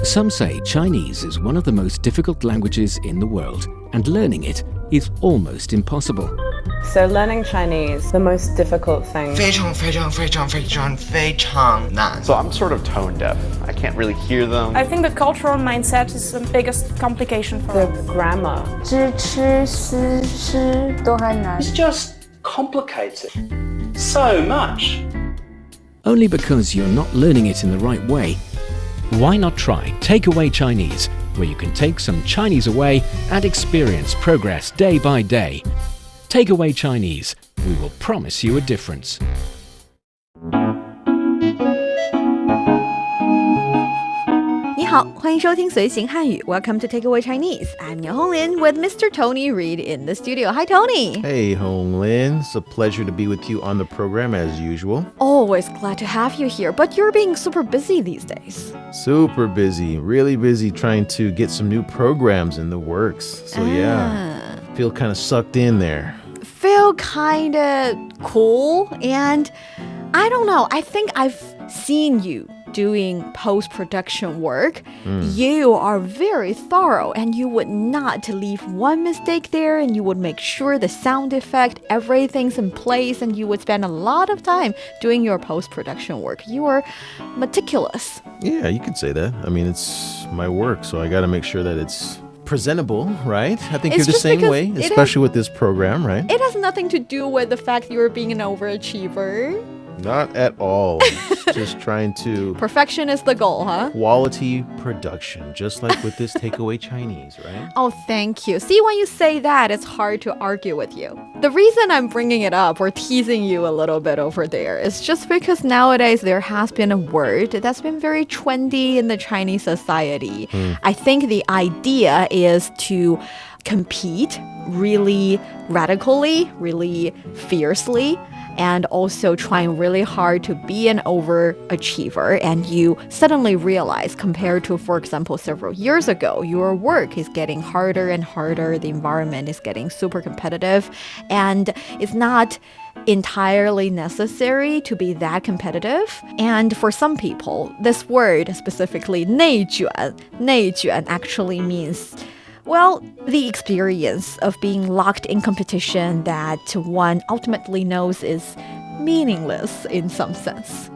Some say Chinese is one of the most difficult languages in the world, and learning it is almost impossible. So learning Chinese, the most difficult thing. 非常非常非常非常非常难. So I'm sort of tone deaf. I can't really hear them. I think the cultural mindset is the biggest complication for The us. grammar. 知吃思诗都还难。 It's just complicated so much. Only because you're not learning it in the right way. Why not try Takeaway Chinese, where you can take some Chinese away and experience progress day by day. Takeaway Chinese, we will promise you a difference. 你好，欢迎收听随行汉语 Welcome to Takeaway Chinese. I'm Niu Honglin with Mr. Tony Reid in the studio. Hi, Tony. Hey, Honglin. It's a pleasure to be with you on the program as usual. Always glad to have you here, but you're being super busy these days. Super busy, really busy trying to get some new programs in the works. So yeah, feel kind of sucked in there. Feel kind of cool, and I don't know, I think I've seen you doing post-production work. You are very thorough, and you would not leave one mistake there, and you would make sure the sound effect, everything's in place, and you would spend a lot of time doing your post-production work. You are meticulous. Yeah, you could say that. I mean, it's my work, so I got to make sure that it's presentable, right? I think It's you're the just same because way, especially with this program, right? It has nothing to do with the fact you're being an overachiever. Not at all. Just trying to... Perfection is the goal, huh? Quality production, just like with this Takeaway Chinese, right? Oh, thank you. See, when you say that, it's hard to argue with you. The reason I'm bringing it up or teasing you a little bit over there is just because nowadays there has been a word that's been very trendy in the Chinese society. I think the idea is to compete really radically, really fiercely, and also trying really hard to be an overachiever. And you suddenly realize, compared to, for example, several years ago, your work is getting harder and harder. The environment is getting super competitive. And it's not entirely necessary to be that competitive. And for some people, this word, specifically 内卷 actually means, well, the experience of being locked in competition that one ultimately knows is meaningless in some sense.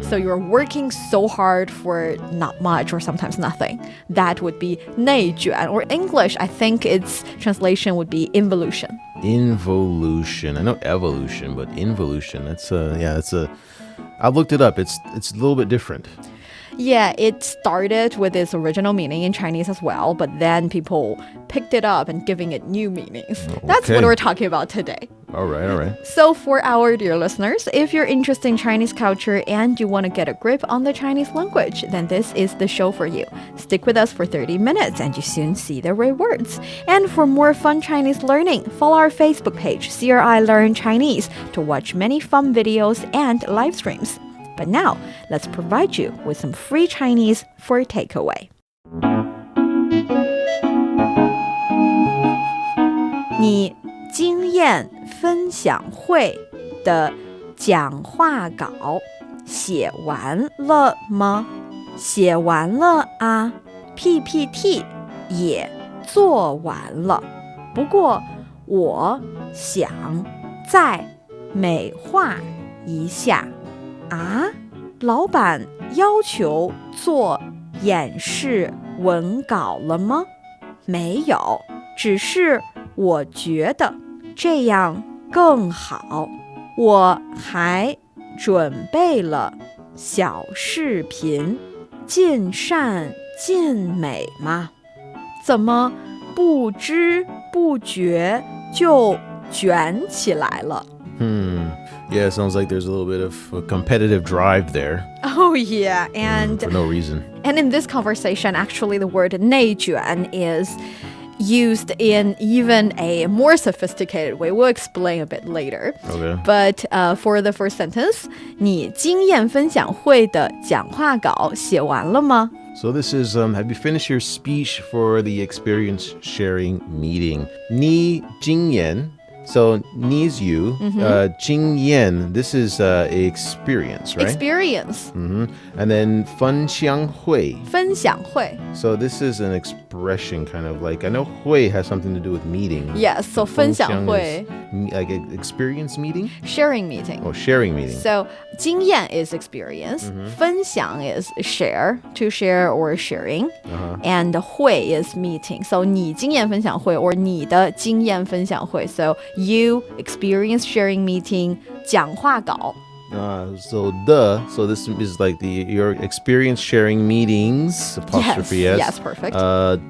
So you're working so hard for not much or sometimes nothing. That would be 内卷. Or English, I think its translation would be involution. Involution. I know evolution, but involution. I've looked it up. It's a little bit different. Yeah, it started with its original meaning in Chinese as well, but then people picked it up and giving it new meanings. That's what we're talking about today. All right. So for our dear listeners, if you're interested in Chinese culture and you want to get a grip on the Chinese language, then this is the show for you. Stick with us for 30 minutes and you soon see the right words. And for more fun Chinese learning, follow our Facebook page, CRI Learn Chinese, to watch many fun videos and live streams. But now, let's provide you with some free Chinese for takeaway. 你经验分享会的讲话稿写完了吗？写完了啊， PPT 也做完了。不过我想再美化一下。啊，老板要求做演示文稿了吗？没有，只是我觉得这样更好。我还准备了小视频，尽善尽美嘛。怎么不知不觉就卷起来了Yeah, it sounds like there's a little bit of a competitive drive there. Oh, yeah. And for no reason. And in this conversation, actually, the word 内卷 is used in even a more sophisticated way. We'll explain a bit later. Okay. But for the first sentence, 你经验分享会的讲话稿写完了吗？ So this is, have you finished your speech for the experience sharing meeting? 你经验 So, ni is you. 经验, this is experience, right? Experience. And then 分享会. 分享会. So this is an expression kind of like, I know 会 has something to do with meeting. Yes, so 分享会. Like an experience meeting? Sharing meeting. Oh, sharing meeting. So 经验 is experience. 分享 is share, to share or sharing. And 会 is meeting. So 你经验分享会 or 你的经验分享会. So you experience sharing meeting 讲话稿. So this is like your experience sharing meetings, apostrophe S. Yes, perfect.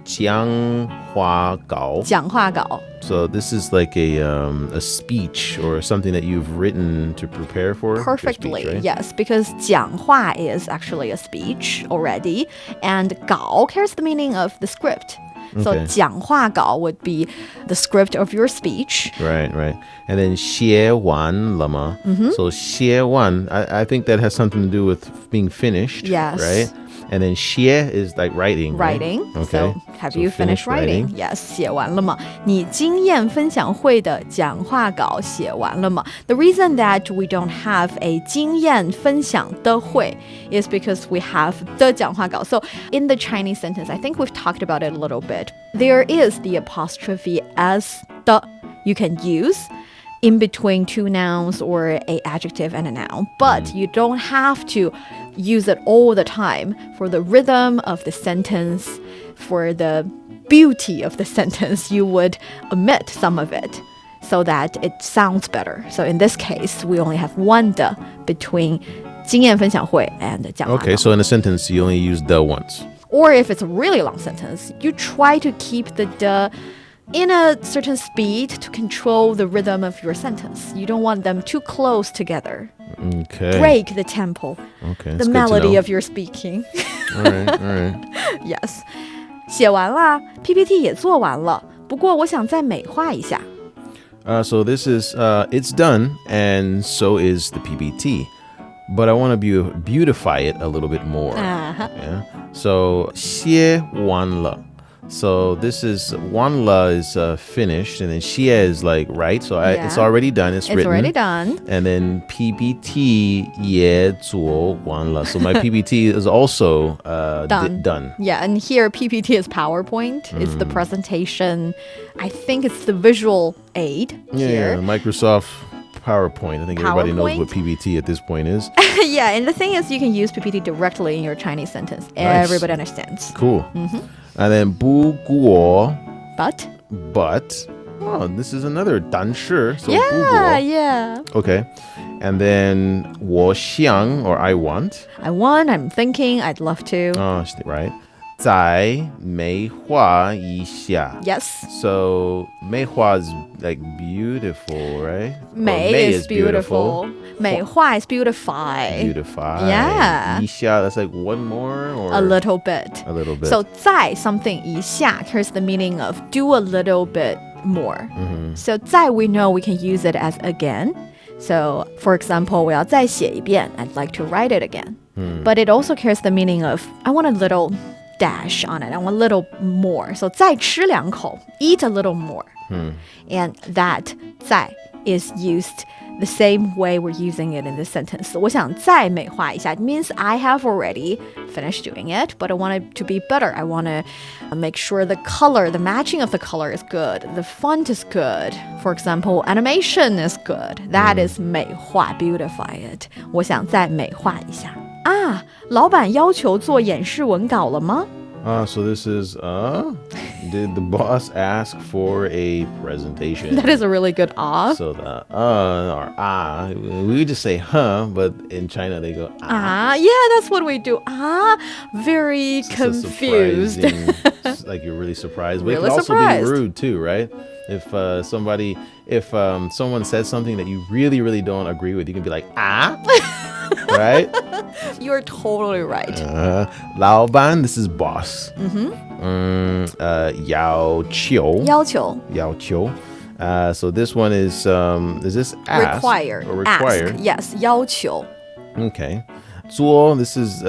讲话稿. 讲话稿. So this is like a speech or something that you've written to prepare for. Perfectly, your speech, right? yes, because 讲话 is actually a speech already, and 稿 carries the meaning of the script. So 讲话稿 would be the script of your speech. Right. And then 写完了吗? So 写完, I think that has something to do with being finished. Yes. Right? And then 写 is like writing. Writing. Right? Okay. So have you finished writing? Yes. 写完了吗? 你经验分享会的讲话稿写完了吗? The reason that we don't have a 经验分享的会 is because we have 的讲话稿. So in the Chinese sentence, I think we've talked about it a little bit. There is the apostrophe S 的 you can use in between two nouns or a adjective and a noun, but you don't have to use it all the time for the rhythm of the sentence, for the beauty of the sentence. You would omit some of it so that it sounds better. So in this case, we only have one 的 between 经验分享会 and 讲话稿. Okay, so in a sentence, you only use the once. Or if it's a really long sentence, you try to keep the 的 in a certain speed to control the rhythm of your sentence. You don't want them too close together. Okay. Break the tempo, Okay, the melody of your speaking. All right. Yes. 写完啦 PPT 也做完了不过我想再美化一下 So this is, it's done, and so is the PPT. But I want to beautify it a little bit more. Yeah. So 写完了. So this is 完了 is finished, and then 写 is like right. So it's already done. It's written. already done. And then PPT 也做完了. So my PPT is also done. Yeah, and here PPT is PowerPoint. It's the presentation. I think it's the visual aid here. Yeah, Microsoft PowerPoint. I think everybody knows PowerPoint? what PPT at this point is. Yeah, and the thing is you can use PPT directly in your Chinese sentence. Nice. Everybody understands. Cool. And then 不过 But oh, this is another 但是 so 不 yeah, 过 yeah. Okay. And then 我想 or I want. I'm thinking, I'd love to. Oh, right. 再美化一下. Yes. So 美化 is like beautiful, right? Or 美 is beautiful. 美化 is beautify. Beautify. Yeah. 一下, that's like one more or A little bit. A little bit. So 再 something 一下 carries the meaning of do a little bit more. So 再 we know we can use it as again. So for example, 我要再写一遍 I'd like to write it again. But it also carries the meaning of I want a little dash on it. I want a little more. So 再吃两口 eat a little more. And that 再 is used the same way we're using it in this sentence. 我想再美化一下 it means I have already finished doing it, but I want it to be better. I want to make sure the color, the matching of the color is good. The font is good. For example, animation is good. That is 美化 beautify it. 我想再美化一下啊老板要求做演示文稿了吗 So this is, did the boss ask for a presentation? That is a really good So the or we would just say but in China they go yeah, that's what we do. Very confused. It's like you're really surprised. But Really it can also surprised. be rude too, right? If someone says something that you really, really don't agree with, you can be like right? You're totally right. 老板, this is boss. 要求. 要求 So this one is this ask? require. Or require? Ask. Yes, 要求 Okay. 做, this is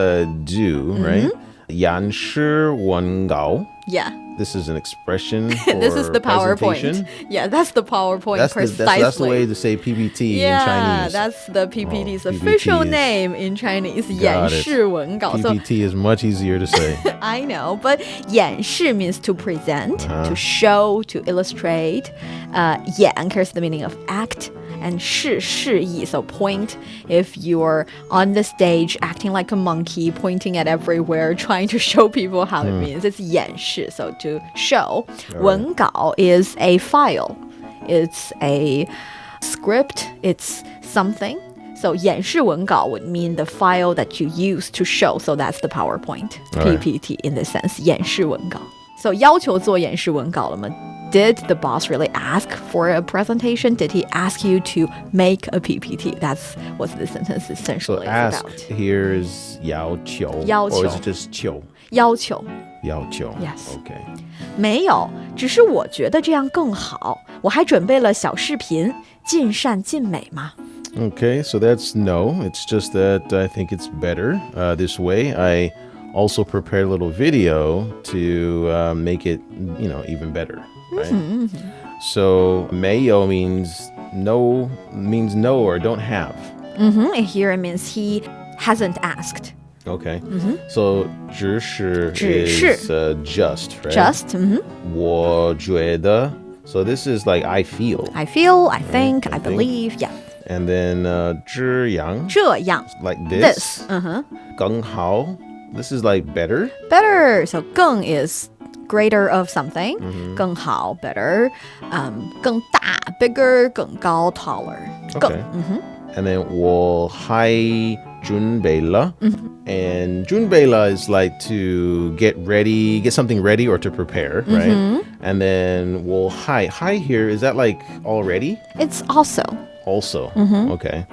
do, right? 演示文稿. Yeah. This is an expression for This is the PowerPoint. presentation? Yeah, that's the PowerPoint precisely. That's the way to say PPT in Chinese. That's the PPT's Oh, official PPT is- name in Chinese. Got it. 演示文稿. So PPT is much easier to say. I know, but 演示 means to present, to show, to illustrate. 演 carries the meaning of act. And 示意, so point. If you're on the stage acting like a monkey, pointing at everywhere, trying to show people how it means, it's 演示, so to show. 文稿 is a file. It's a script. It's something. So 演示文稿 would mean the file that you use to show. So that's the PowerPoint, PPT in this sense. 演示文稿. So 要求做演示文稿了吗? Did the boss really ask for a presentation? Did he ask you to make a PPT? That's what the sentence So essentially is ask about. here is 要求. 要求. Or is it just 求?要求. 要求. Yes. Okay. 没有，只是我觉得这样更好。我还准备了小视频，尽善尽美嘛。Okay, so that's no. It's just that I think it's better this way. I also prepared a little video to make it, even better. Right? So 没有 means no or don't have. And here it means he hasn't asked. Okay. So 只是is just, right? Just. 我觉得. So this is like I feel. I feel, I think, I believe. Yeah. And then 这样. 这样. Like this. This. 更好. This is like better. Better. So 更 is greater of something. 更好, better. 更大, bigger. 更高, taller. 更. Okay. And then 我还准备了. And 准备了 is like to get ready, get something ready or to prepare, right? And then 我还 here, is that like already? It's also. Also. Okay.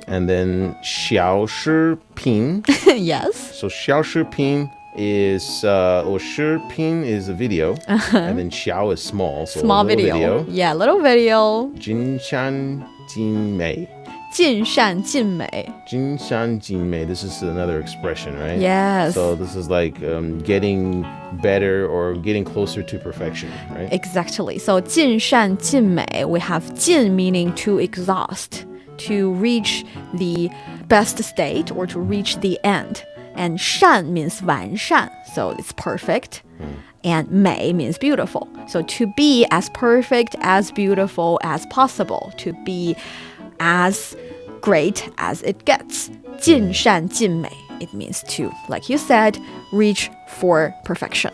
And then 小视频. Yes. So 小视频 is or 视频 is a video, and then 小 is small, so Small a little video. Yeah, little video. 尽善尽美. 尽善尽美. 尽善尽美. This is another expression, right? Yes. So this is like getting better or getting closer to perfection, right? Exactly. So 尽善尽美, we have 尽 meaning to exhaust, to reach the best state or to reach the end. And 善 means 完善, so it's perfect. And 美 means beautiful. So to be as perfect, as beautiful as possible, to be as great as it gets. 尽善尽美. It means to, like you said, reach for perfection.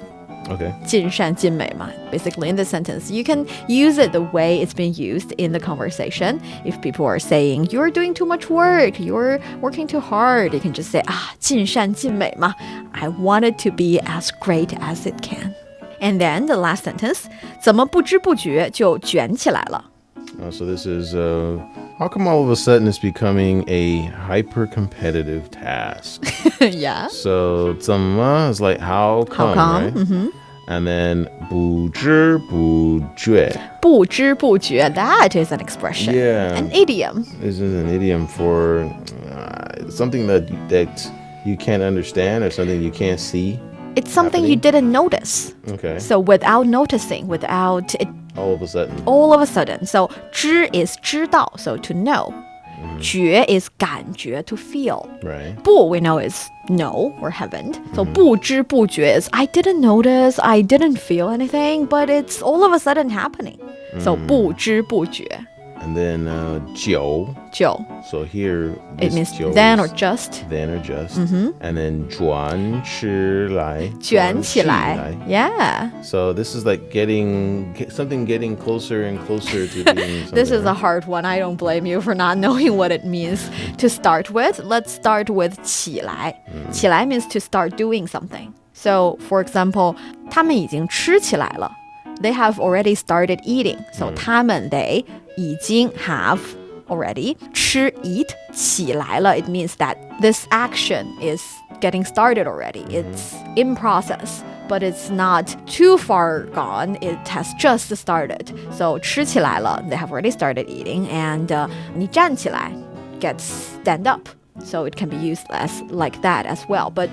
Okay. 尽善尽美嘛. Basically, in this sentence, you can use it the way it's been used in the conversation. If people are saying, you're doing too much work, you're working too hard, you can just say, 尽善尽美嘛. I want it to be as great as it can. And then the last sentence, 怎么不知不觉就卷起来了? So this is, how come all of a sudden it's becoming a hyper-competitive task? Yeah. So 怎么 is like how come, right? And then 不知不觉. 不知不觉, that is an expression. Yeah. An idiom. This is an idiom for something that you can't understand or something you can't see. It's something you didn't notice. Okay. So without noticing, without it All of a sudden. all of a sudden. So 知 is 知道, so to know. 觉 is 感觉, to feel. Right. 不 we know is no or haven't. So 不知不觉 is I didn't notice, I didn't feel anything, but it's all of a sudden happening. So 不知不觉. And then 久. 久. So here It this means 久 then or is just. then or just. And then 转起来. 卷起来. Yeah. So this is like getting closer and closer to being something. This is a hard one. I don't blame you for not knowing what it means. To start with, let's start with 起来. 起来 means to start doing something. So, for example, 他们已经吃起来了. They have already started eating. So, 他们 they 已经 have already 吃 eat 起来了. It means that this action is getting started already. It's in process, but it's not too far gone. It has just started. So 吃起来了, they have already started eating. And 你站起来 gets stand up. So it can be used as like that as well. But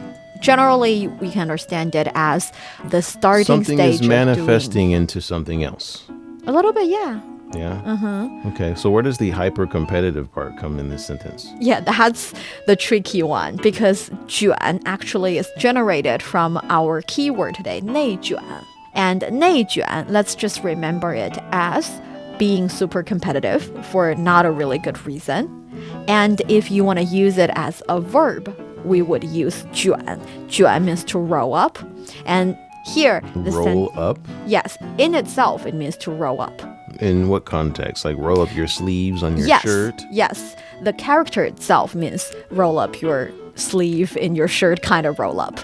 Generally, we can understand it as the starting Something stage is manifesting of into something else. doing. A little bit, yeah. Yeah. Okay. So where does the hyper-competitive part come in this sentence? Yeah, that's the tricky one because 卷 actually is generated from our keyword today, 内卷. And 内卷, let's just remember it as being super competitive for not a really good reason. And if you want to use it as a verb, we would use 卷. 卷 means to roll up. And here, Roll up? Yes, in itself, it means to roll up. In what context? Like roll up your sleeves on your Yes, shirt? yes. The character itself means roll up your sleeve in your shirt, kind of roll up.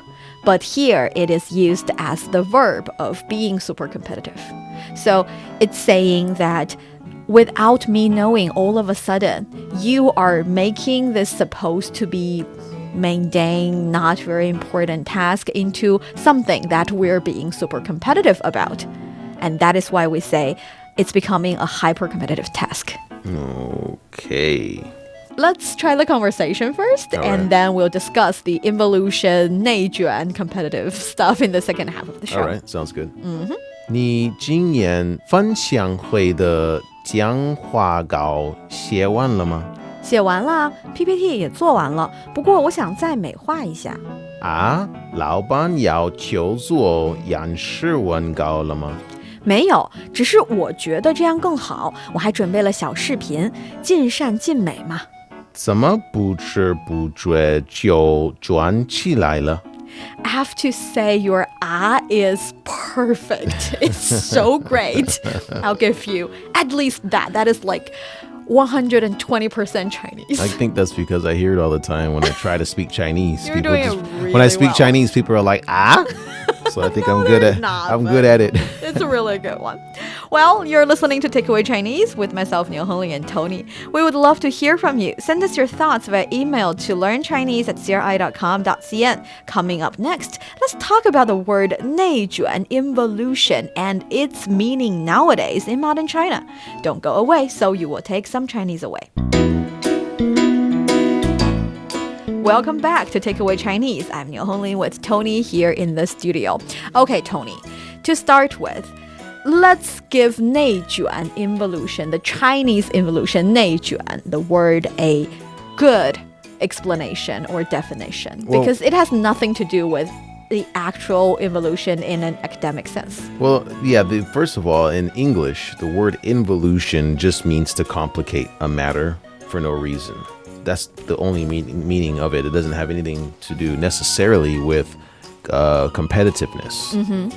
But here it is used as the verb of being super competitive. So it's saying that without me knowing, all of a sudden, you are making this supposed to be mundane, not very important task into something that we're being super competitive about. And that is why we say it's becoming a hyper-competitive task. Okay. Let's try the conversation first, and then we'll discuss the involution, 内卷, competitive stuff in the second half of the show. All right. Sounds good. 你今年分享会的讲话稿写完了吗？写完了 PPT 也做完了，不过我想再美化一下。啊，老板要求做演示文稿了吗？没有，只是我觉得这样更好。我还准备了小视频，尽善尽美嘛。怎么不知不觉就转起来了？ I have to say your is perfect. It's so great. I'll give you at least that. That is like 120% Chinese. I think that's because I hear it all the time when I try to speak Chinese. You're doing it really when I speak well. Chinese, people are like, ah? So I think I'm good at it. It's a really good one. Well, you're listening to Takeaway Chinese with myself, Niu Hongli, and Tony. We would love to hear from you. Send us your thoughts via email to learnchinese@cri.com.cn. Coming up next, let's talk about the word 内卷, involution, and its meaning nowadays in modern China. Don't go away, so you will take some Chinese away. Welcome back to Takeaway Chinese. I'm Niu Hongli with Tony here in the studio. Okay, Tony, to start with, let's give 内卷 involution, the Chinese involution, 内卷, the word a good explanation or definition, because it has nothing to do with the actual involution in an academic sense. Well, yeah, first of all, in English, the word involution just means to complicate a matter for no reason. That's the only meaning of it. It doesn't have anything to do necessarily with competitiveness.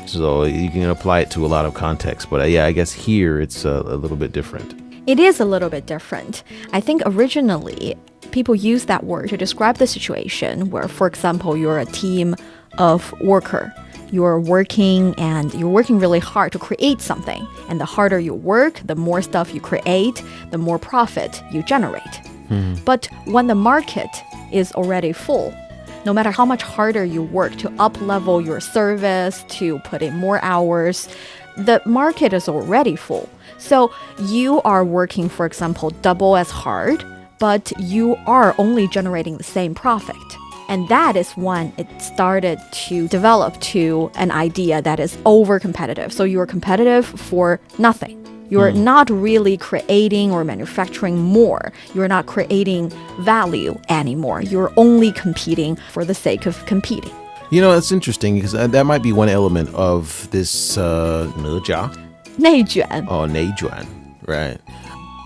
So you can apply it to a lot of contexts. But I guess here it's a little bit different. It is a little bit different. I think originally people used that word to describe the situation where, for example, you're a team of worker. You're working and you're working really hard to create something. And the harder you work, the more stuff you create, the more profit you generate. But when the market is already full, no matter how much harder you work to up-level your service, to put in more hours, the market is already full. So you are working, for example, double as hard, but you are only generating the same profit. And that is when it started to develop to an idea that is over-competitive. So you are competitive for nothing. You're not really creating or manufacturing more. You're not creating value anymore. You're only competing for the sake of competing. You know, it's interesting because that might be one element of this 哪家? 内卷. Oh, 内卷, right.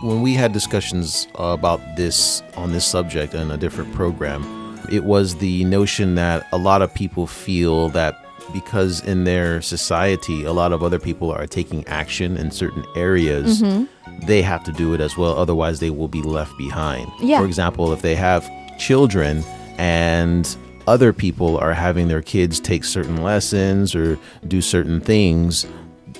When we had discussions about this on this subject in a different program, it was the notion that a lot of people feel that because in their society, a lot of other people are taking action in certain areas, they have to do it as well. Otherwise, they will be left behind. Yeah. For example, if they have children and other people are having their kids take certain lessons or do certain things,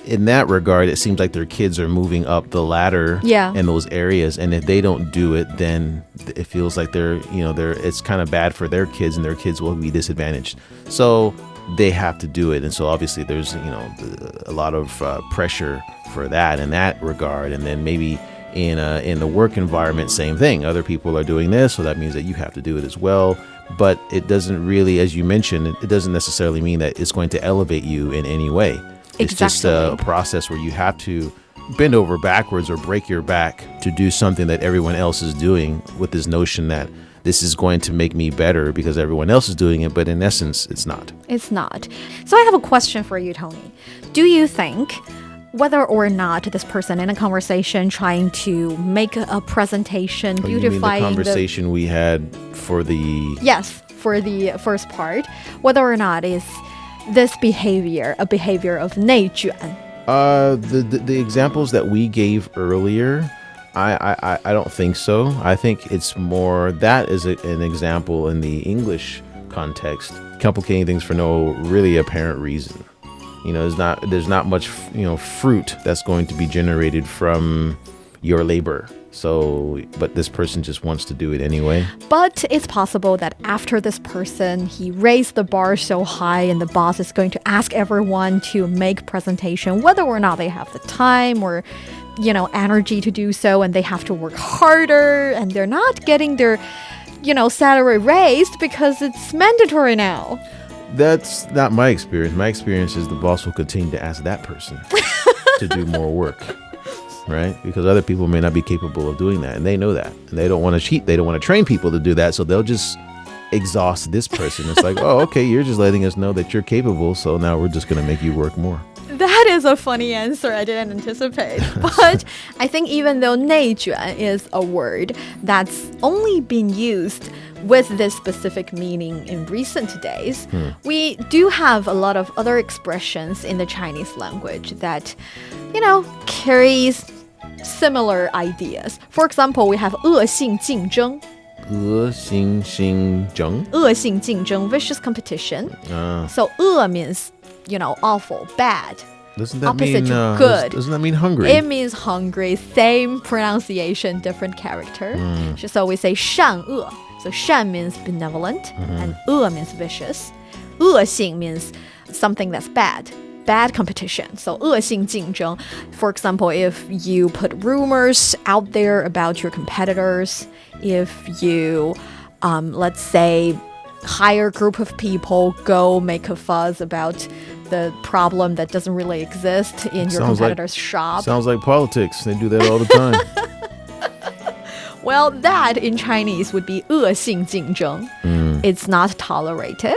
in that regard, it seems like their kids are moving up the ladder in those areas. And if they don't do it, then it feels like it's kind of bad for their kids and their kids will be disadvantaged. So they have to do it. And so obviously there's, a lot of pressure for that in that regard. And then maybe in the work environment, same thing. Other people are doing this, so that means that you have to do it as well. but it doesn't really, as you mentioned, it doesn't necessarily mean that it's going to elevate you in any way. It's just a process where you have to bend over backwards or break your back to do something that everyone else is doing, with this notion that this is going to make me better because everyone else is doing it, but in essence, it's not. It's not. So I have a question for you, Tony. Do you think whether or not this person in a conversation trying to make a presentation, beautifying you mean the conversation we had for the... Yes, for the first part, whether or not is this behavior a behavior of 内卷? The examples that we gave earlier, I don't think so. I think it's more, that is an example in the English context, complicating things for no really apparent reason. You know, there's not much, fruit that's going to be generated from your labor. So, but this person just wants to do it anyway. But it's possible that after this person, he raised the bar so high and the boss is going to ask everyone to make presentation, whether or not they have the time or, energy to do so, and they have to work harder and they're not getting their, salary raised because it's mandatory now. That's not my experience. My experience is the boss will continue to ask that person to do more work. Right? Because other people may not be capable of doing that, and they know that, and they don't want to cheat. They don't want to train people to do that, so they'll just exhaust this person. It's like, oh, okay, you're just letting us know that you're capable, so now we're just going to make you work more. That is a funny answer I didn't anticipate. But I think even though 内卷 is a word that's only been used with this specific meaning in recent days, we do have a lot of other expressions in the Chinese language that, carries similar ideas. For example, we have 恶性竞争. 恶性竞争? 恶性竞争, vicious competition. So 恶 means, awful, bad. Doesn't that opposite mean to good? Doesn't that mean hungry? It means hungry. Same pronunciation, different character. So we say 善恶. So 善 means benevolent, and 恶 means vicious. 恶性 means something that's bad. Bad competition. So 恶性竞争. For example, if you put rumors out there about your competitors, if you, let's say, hire a group of people, go make a fuss about the problem that doesn't really exist in your competitor's shop. Sounds like politics. They do that all the time. Well, that in Chinese would be 恶性竞争. It's not tolerated,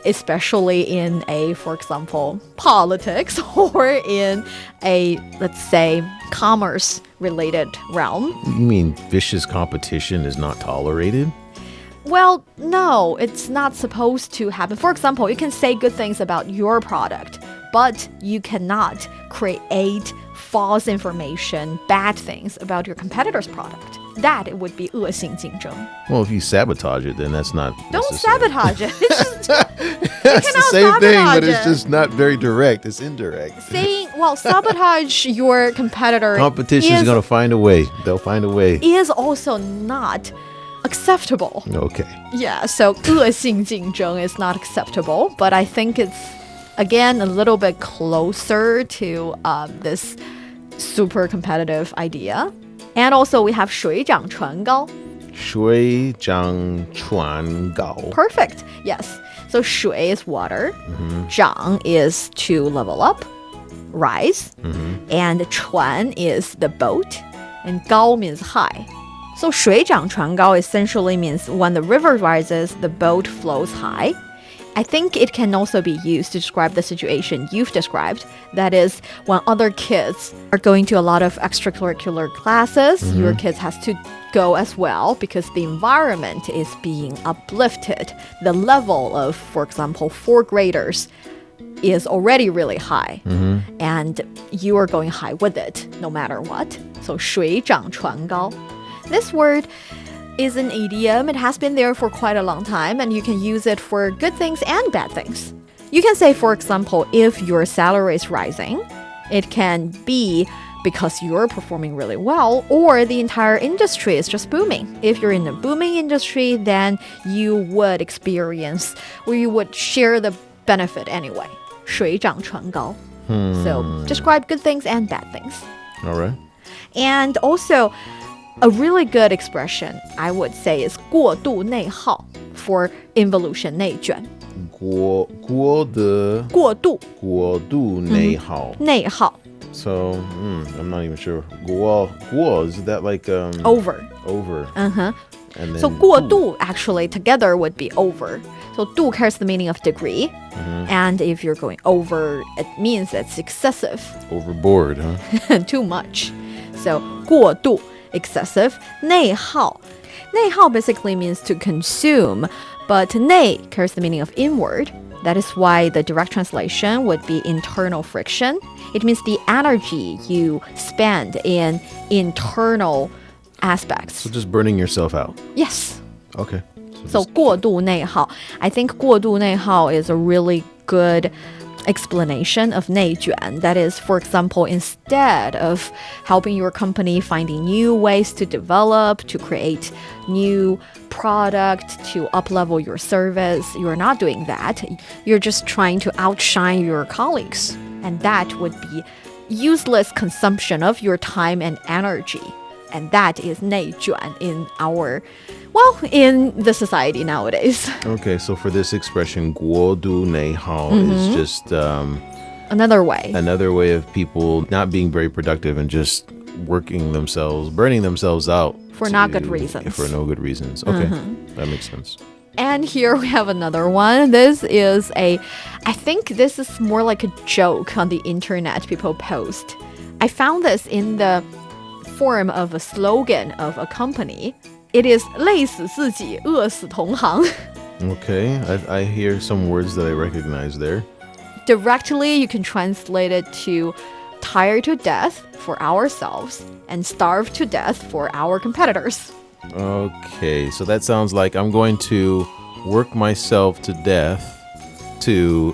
especially in for example, politics or in a, let's say, commerce-related realm. You mean vicious competition is not tolerated? Well, no, it's not supposed to happen. For example, you can say good things about your product, but you cannot create false information, bad things about your competitor's product. That it would be 恶性竞争. Well, if you sabotage it, then that's not Don't necessary. sabotage it. It's just, That's the same thing, but it's just not very direct. It's indirect. Sabotage your competitor. Competition is going to find a way. They'll find a way. Is also not acceptable. Okay. Yeah, so 恶性竞争 is not acceptable, but I think it's, again, a little bit closer to this super competitive idea. And also we have 水涨船高. 水涨船高. Perfect. Yes. So 水 is water. 涨 is to level up, rise. And 船 is the boat. And 高 means high. So 水涨船高 essentially means when the river rises, the boat flows high. I think it can also be used to describe the situation you've described. That is, when other kids are going to a lot of extracurricular classes, your kids has to go as well because the environment is being uplifted. The level of, for example, 4th graders is already really high. And you are going high with it, no matter what. So 水涨船高. This word is an idiom. It has been there for quite a long time, and you can use it for good things and bad things. You can say, for example, if your salary is rising, it can be because you're performing really well, or the entire industry is just booming. If you're in a booming industry, then you would experience, or you would share the benefit anyway. 水涨船高. So describe good things and bad things. All right. And also, a really good expression, I would say, is 过度内耗. for involution 内卷。国的过度国度内耗。内耗 So, I'm not even sure. 国 is that like over. over? Uh-huh. And then So 过度 actually together would be over. So 度 carries the meaning of degree. And if you're going over, it means it's excessive. overboard, huh? Too much. So 过度 excessive. 内耗 basically means to consume, but 内 carries the meaning of inward. That is why the direct translation would be internal friction. It means the energy you spend in internal aspects. So just burning yourself out. Yes. Okay. So 过度内耗. I think 过度内耗 is a really good explanation of 内卷. That is, for example, instead of helping your company finding new ways to develop, to create new product, to up-level your service, you're not doing that. You're just trying to outshine your colleagues. And that would be useless consumption of your time and energy. And that is 内卷 in in the society nowadays. Okay, so for this expression, 国度内耗 is just Another way of people not being very productive and just burning themselves out for not good reasons. For no good reasons. Okay, that makes sense. And here we have another one. This is I think this is more like a joke on the internet people post. I found this in the form of a slogan of a company. It is 累死自己，饿死同行. Okay, I hear some words that I recognize there. Directly, you can translate it to tire to death for ourselves and starve to death for our competitors. Okay, so that sounds like I'm going to work myself to death to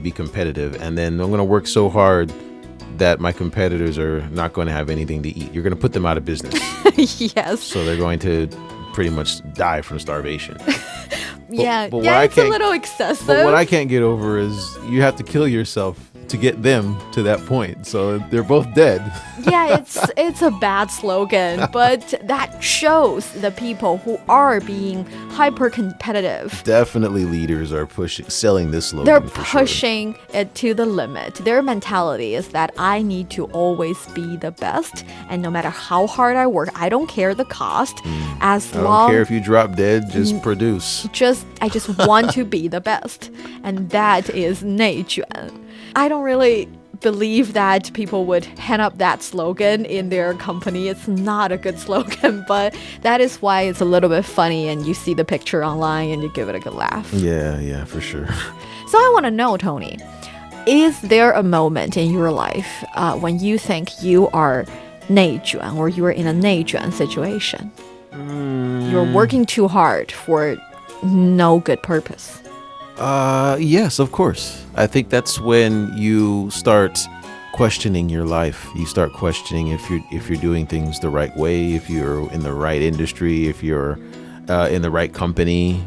be competitive, and then I'm going to work so hard that my competitors are not going to have anything to eat. You're going to put them out of business. Yes. So they're going to pretty much die from starvation. Yeah, but it's a little excessive. But what I can't get over is you have to kill yourself to get them to that point. So they're both dead. Yeah, it's a bad slogan, but that shows the people who are being hyper competitive. Definitely leaders are selling this slogan. They're pushing it to the limit. Their mentality is that I need to always be the best, and no matter how hard I work, I don't care the cost. I don't care if you drop dead, just produce. I just want to be the best. And that is 内卷. I don't really believe that people would hand up that slogan in their company. It's not a good slogan, but that is why it's a little bit funny and you see the picture online and you give it a good laugh. Yeah, for sure. So I want to know, Tony, is there a moment in your life when you think you are 内卷 or you are in a 内卷 situation? You're working too hard for no good purpose. Yes, of course. I think that's when you start questioning your life. You start questioning if you're doing things the right way, if you're in the right industry, if you're in the right company.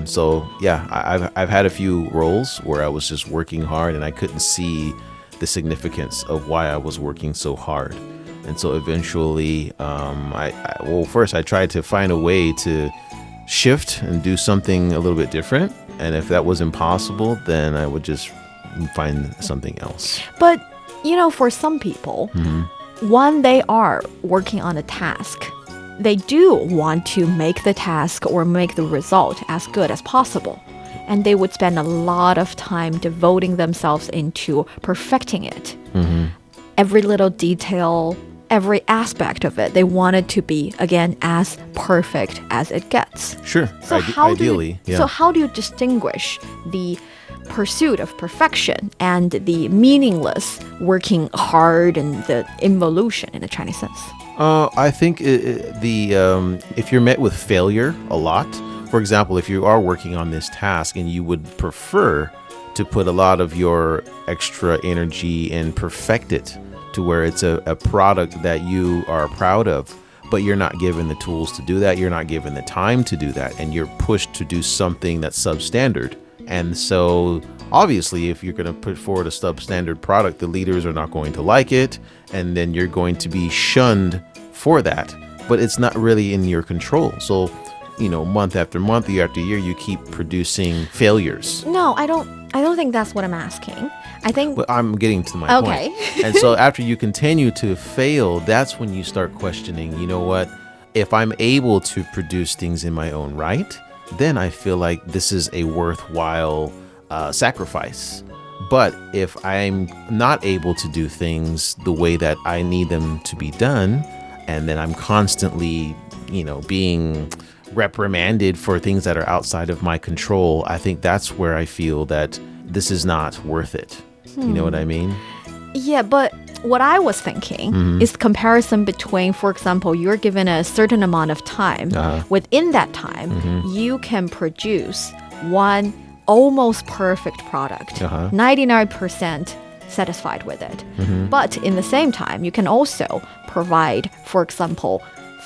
So yeah, I've had a few roles where I was just working hard and I couldn't see the significance of why I was working so hard. And so eventually, first I tried to find a way to shift and do something a little bit different. And if that was impossible, then I would just find something else. But, for some people, when they are working on a task, they do want to make the task or make the result as good as possible. And they would spend a lot of time devoting themselves into perfecting it. Every little detail, every aspect of it, they want it to be, again, as perfect as it gets. Sure, so ideally. So how do you distinguish the pursuit of perfection and the meaningless working hard and the involution in the Chinese sense? I think if you're met with failure a lot, for example, if you are working on this task and you would prefer to put a lot of your extra energy and perfect it to where it's a product that you are proud of, but you're not given the tools to do that, you're not given the time to do that, and you're pushed to do something that's substandard. And so obviously if you're going to put forward a substandard product, the leaders are not going to like it, and then you're going to be shunned for that, but it's not really in your control. So month after month, year after year, you keep producing failures. No, I don't think that's what I'm asking. I think Well, I'm getting to my Okay. point. And so after you continue to fail, that's when you start questioning, you know what? If I'm able to produce things in my own right, then I feel like this is a worthwhile sacrifice. But if I'm not able to do things the way that I need them to be done, and then I'm constantly, being reprimanded for things that are outside of my control, I think that's where I feel that this is not worth it. You know what I mean? Yeah, but what I was thinking is the comparison between, for example, you're given a certain amount of time. Within that time, you can produce one almost perfect product, 99% satisfied with it. But in the same time, you can also provide, for example,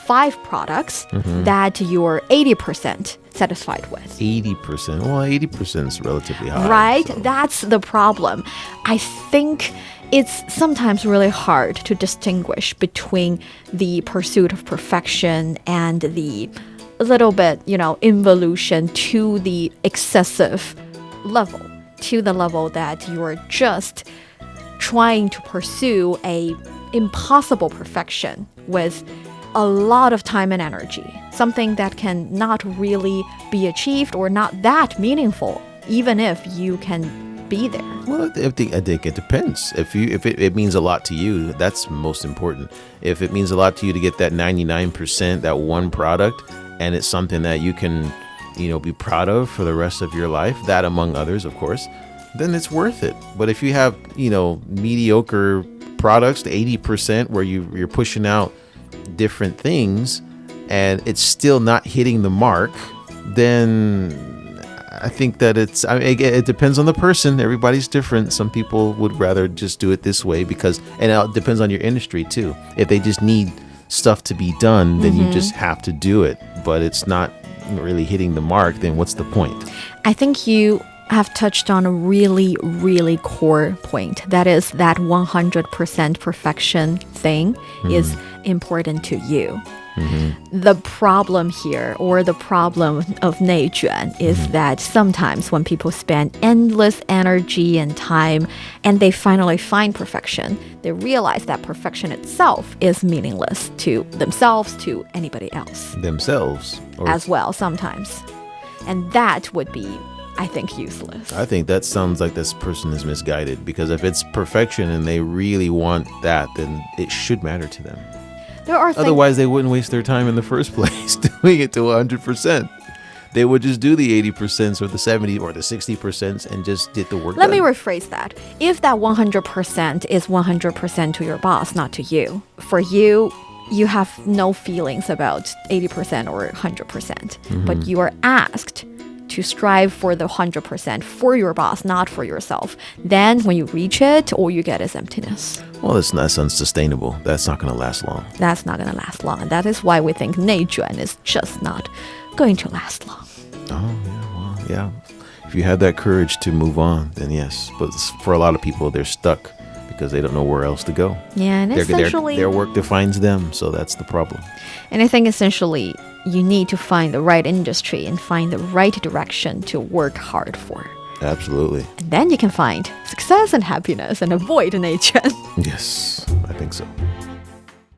5 products that you're 80% satisfied with. 80%. Well, 80% is relatively high. Right? so- That's the problem. I think it's sometimes really hard to distinguish between the pursuit of perfection and the little bit, involution to the excessive level, to the level that you're just trying to pursue a impossible perfection with a lot of time and energy, something that can not really be achieved or not that meaningful, even if you can be there. Well, I think it depends. If it means a lot to you, that's most important. If it means a lot to you to get that 99%, that one product, and it's something that you can, be proud of for the rest of your life, that among others, of course, then it's worth it. But if you have, mediocre products to 80% where you're pushing out different things and it's still not hitting the mark, then I think that it depends on the person. Everybody's different. Some people would rather just do it this way and it depends on your industry too. If they just need stuff to be done, then you just have to do it. But it's not really hitting the mark, then what's the point? I think you have touched on a really, really core point. That is that 100% perfection thing is important to you. The problem here, or the problem of 内卷, is that sometimes when people spend endless energy and time and they finally find perfection, they realize that perfection itself is meaningless to themselves, to anybody else. Themselves. As well, sometimes. And that would be, I think, useless. I think that sounds like this person is misguided, because if it's perfection and they really want that, then it should matter to them. There are Otherwise, they wouldn't waste their time in the first place doing it to 100%. They would just do the 80% or the 70 or the 60% and just get the work done. Let me rephrase that. If that 100% is 100% to your boss, not to you. For you, you have no feelings about 80% or 100%. But you are asked to strive for the 100% for your boss, not for yourself. Then when you reach it, all you get is emptiness. Well, that's unsustainable. That's not going to last long. That's not going to last long. And that is why we think 内卷 is just not going to last long. Oh, yeah, well, yeah. If you have that courage to move on, then yes. But for a lot of people, they're stuck because they don't know where else to go. Yeah, and essentially... Their work defines them, so that's the problem. And I think essentially, you need to find the right industry and find the right direction to work hard for. Absolutely. And then you can find success and happiness and avoid 内卷. Yes, I think so.